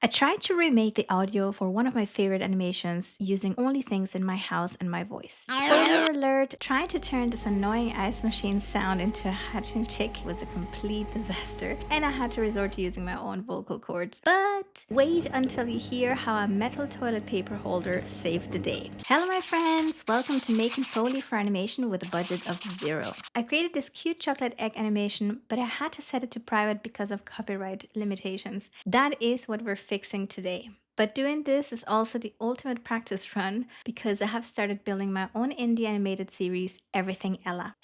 I tried to remake the audio for one of my favorite animations using only things in my house and my voice. Spoiler alert, trying to turn this annoying ice machine sound into a hatching chick was a complete disaster, and I had to resort to using my own vocal cords. But wait until you hear how a metal toilet paper holder saved the day. Hello my friends, welcome to Making Foley for animation with a budget of 0. I created this cute chocolate egg animation, but I had to set it to private because of copyright limitations. That is what we're fixing today. But doing this is also the ultimate practice run because I have started building my own indie animated series, Everything Ella.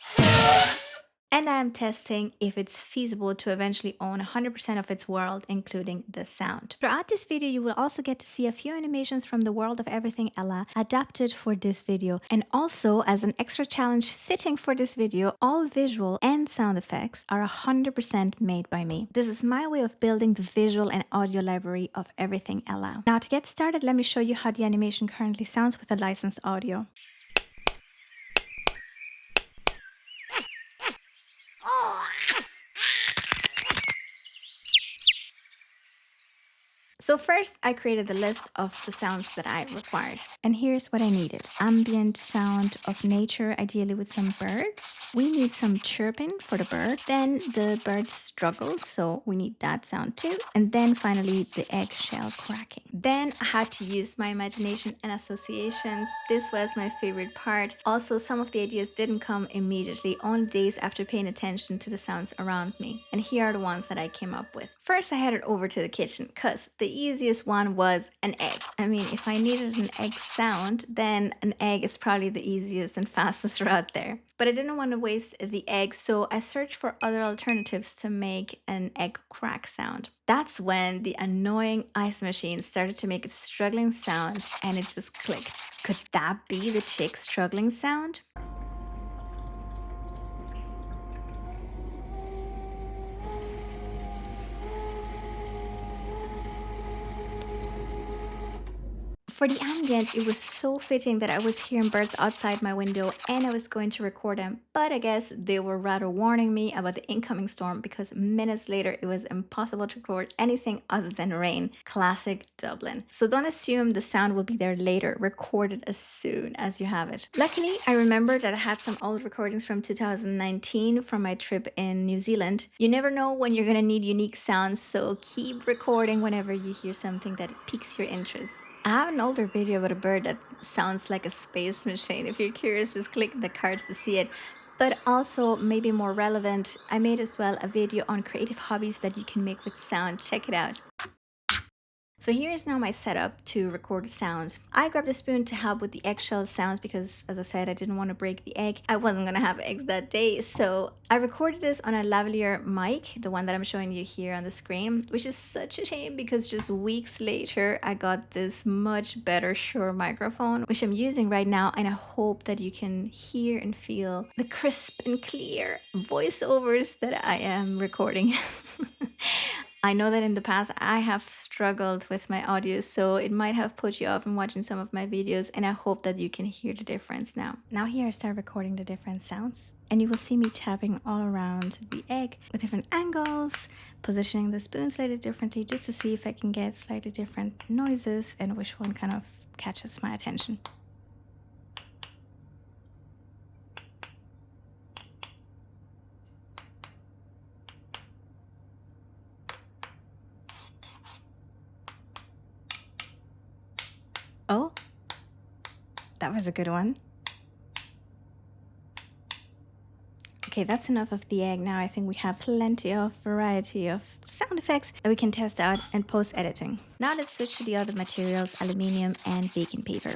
And I am testing if it's feasible to eventually own 100% of its world, including the sound. Throughout this video, you will also get to see a few animations from the world of Everything Ella adapted for this video. And also, as an extra challenge fitting for this video, all visual and sound effects are 100% made by me. This is my way of building the visual and audio library of Everything Ella. Now to get started, let me show you how the animation currently sounds with a licensed audio. So first, I created the list of the sounds that I required. And here's what I needed. Ambient sound of nature, ideally with some birds. We need some chirping for the bird. Then the bird struggles, so we need that sound too. And then finally, the eggshell cracking. Then I had to use my imagination and associations. This was my favorite part. Also, some of the ideas didn't come immediately, only days after paying attention to the sounds around me. And here are the ones that I came up with. First, I headed over to the kitchen because the easiest one was an egg. I mean, if I needed an egg sound, then an egg is probably the easiest and fastest route there. But I didn't want to waste the egg, so I searched for other alternatives to make an egg crack sound. That's when the annoying ice machine started to make its struggling sound, and it just clicked. Could that be the chick struggling sound? For the ambient, it was so fitting that I was hearing birds outside my window and I was going to record them, but I guess they were rather warning me about the incoming storm because minutes later it was impossible to record anything other than rain. Classic Dublin. So don't assume the sound will be there later. Record it as soon as you have it. Luckily, I remembered that I had some old recordings from 2019 from my trip in New Zealand. You never know when you're gonna need unique sounds, so keep recording whenever you hear something that piques your interest. I have an older video about a bird that sounds like a space machine. If you're curious, just click the cards to see it. But also, maybe more relevant, I made as well a video on creative hobbies that you can make with sound. Check it out. So here's now my setup to record the sounds. I grabbed a spoon to help with the eggshell sounds because, as I said, I didn't want to break the egg. I wasn't gonna have eggs that day, so I recorded this on a lavalier mic, the one that I'm showing you here on the screen, which is such a shame because just weeks later, I got this much better Shure microphone, which I'm using right now, and I hope that you can hear and feel the crisp and clear voiceovers that I am recording. I know that in the past I have struggled with my audio, so it might have put you off in watching some of my videos, and I hope that you can hear the difference now. Now here I start recording the different sounds, and you will see me tapping all around the egg with different angles, positioning the spoon slightly differently just to see if I can get slightly different noises and which one kind of catches my attention. Oh, that was a good one. Okay, that's enough of the egg. Now I think we have plenty of variety of sound effects that we can test out and post-editing. Now let's switch to the other materials, aluminium and baking paper.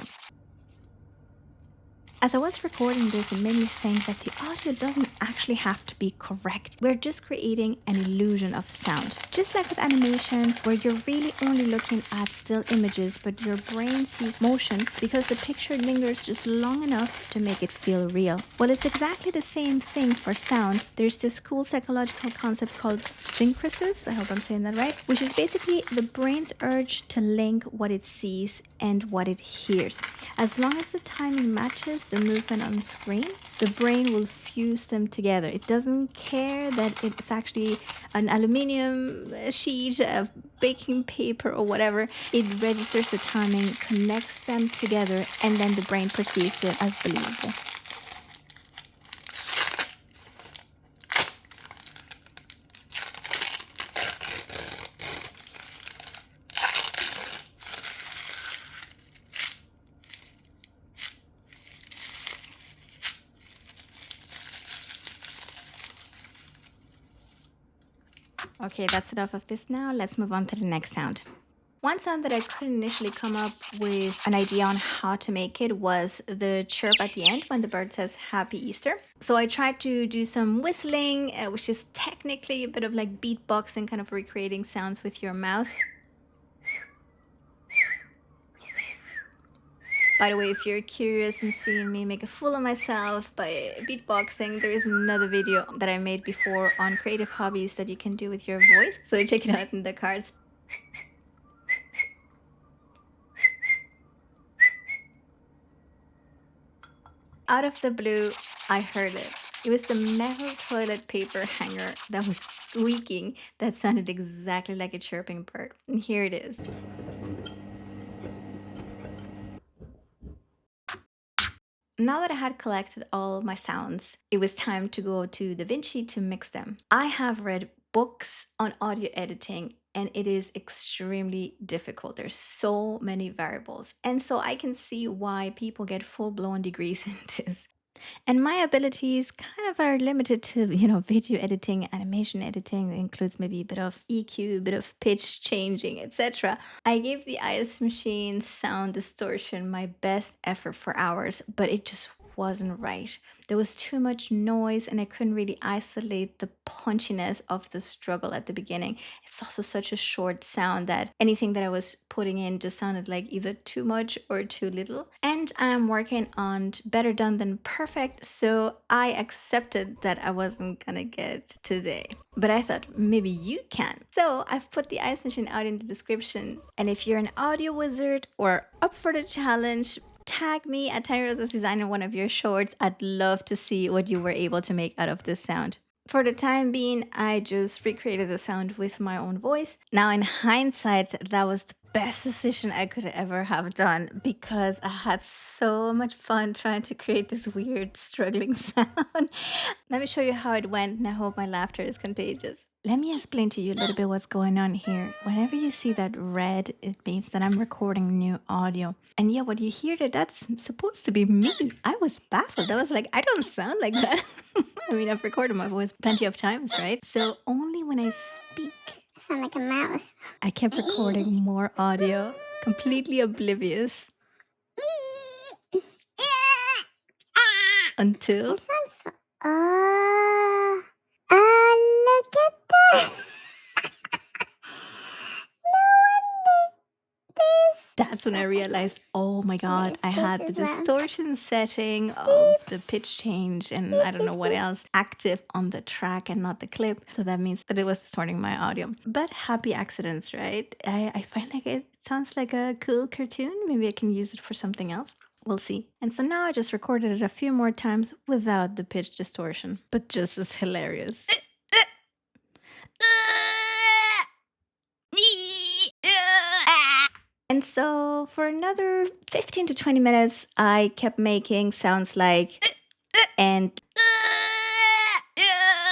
As I was recording this, it made me think that the audio doesn't actually have to be correct. We're just creating an illusion of sound. Just like with animation, where you're really only looking at still images, but your brain sees motion because the picture lingers just long enough to make it feel real. Well, it's exactly the same thing for sound. There's this cool psychological concept called synchresis, I hope I'm saying that right, which is basically the brain's urge to link what it sees and what it hears. As long as the timing matches the movement on screen, the brain will fuse them together. It doesn't care that it's actually an aluminium sheet, a baking paper, or whatever. It registers the timing, connects them together, and then the brain perceives it as believable. Okay, that's enough of this now. Let's move on to the next sound. One sound that I couldn't initially come up with an idea on how to make it was the chirp at the end when the bird says Happy Easter. So I tried to do some whistling, which is technically a bit of like beatboxing, kind of recreating sounds with your mouth. By the way, if you're curious and seeing me make a fool of myself by beatboxing, there is another video that I made before on creative hobbies that you can do with your voice. So check it out in the cards. Out of the blue, I heard it. It was the metal toilet paper hanger that was squeaking that sounded exactly like a chirping bird. And here it is. Now that I had collected all of my sounds, it was time to go to Davinci to mix them. I have read books on audio editing and it is extremely difficult. There's so many variables. And so I can see why people get full-blown degrees in this. And my abilities kind of are limited to, video editing, animation editing. It includes maybe a bit of EQ, a bit of pitch changing, etc. I gave the Ice Machine sound distortion my best effort for hours, but it just wasn't right. There was too much noise and I couldn't really isolate the punchiness of the struggle at the beginning. It's also such a short sound that anything that I was putting in just sounded like either too much or too little. And I'm working on better done than perfect, so I accepted that I wasn't gonna get it today. But I thought maybe you can. So I've put the Ice Machine out in the description. And if you're an audio wizard or up for the challenge, tag me at Tania Rosas Design in one of your shorts. I'd love to see what you were able to make out of this sound. For the time being, I just recreated the sound with my own voice. Now, in hindsight, that was the best decision I could ever have done because I had so much fun trying to create this weird struggling sound. Let me show you how it went, and I hope my laughter is contagious. Let me explain to you a little bit what's going on here. Whenever you see that red, it means that I'm recording new audio. And yeah, when you hear that, that's supposed to be me. I was baffled. I was like, I don't sound like that. I mean, I've recorded my voice plenty of times, right? So only when I speak, I sound like a mouse. I kept recording more audio, completely oblivious. Until... Look at that. That's when I realized, oh my god, I had the distortion setting of the pitch change and I don't know what else active on the track and not the clip. So that means that it was distorting my audio. But happy accidents, right? I find like it sounds like a cool cartoon. Maybe I can use it for something else. We'll see. And so now I just recorded it a few more times without the pitch distortion, but just as hilarious. And so for another 15 to 20 minutes, I kept making sounds like and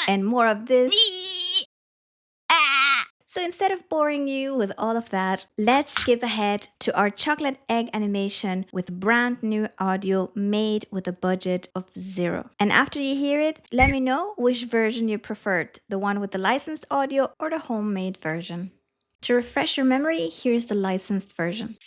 more of this. So instead of boring you with all of that, let's skip ahead to our chocolate egg animation with brand new audio made with a budget of 0. And after you hear it, let me know which version you preferred, the one with the licensed audio or the homemade version. To refresh your memory, here's the licensed version.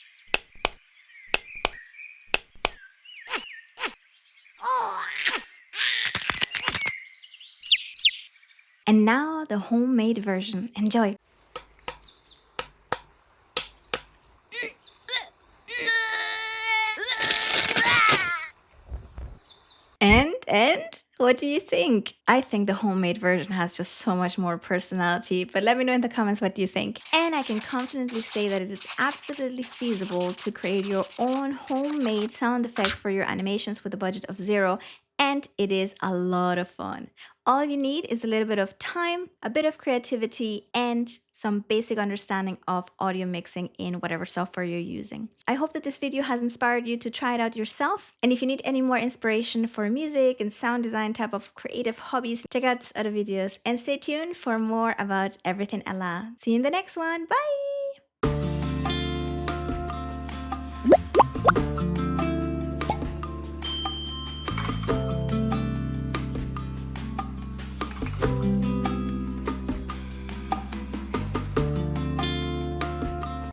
And now the homemade version. Enjoy! And what do you think? I think the homemade version has just so much more personality, but let me know in the comments what you think. And I can confidently say that it is absolutely feasible to create your own homemade sound effects for your animations with a budget of 0 and it is a lot of fun. All you need is a little bit of time, a bit of creativity, and some basic understanding of audio mixing in whatever software you're using. I hope that this video has inspired you to try it out yourself. And if you need any more inspiration for music and sound design type of creative hobbies, check out these other videos and stay tuned for more about everything Allah. See you in the next one. Bye!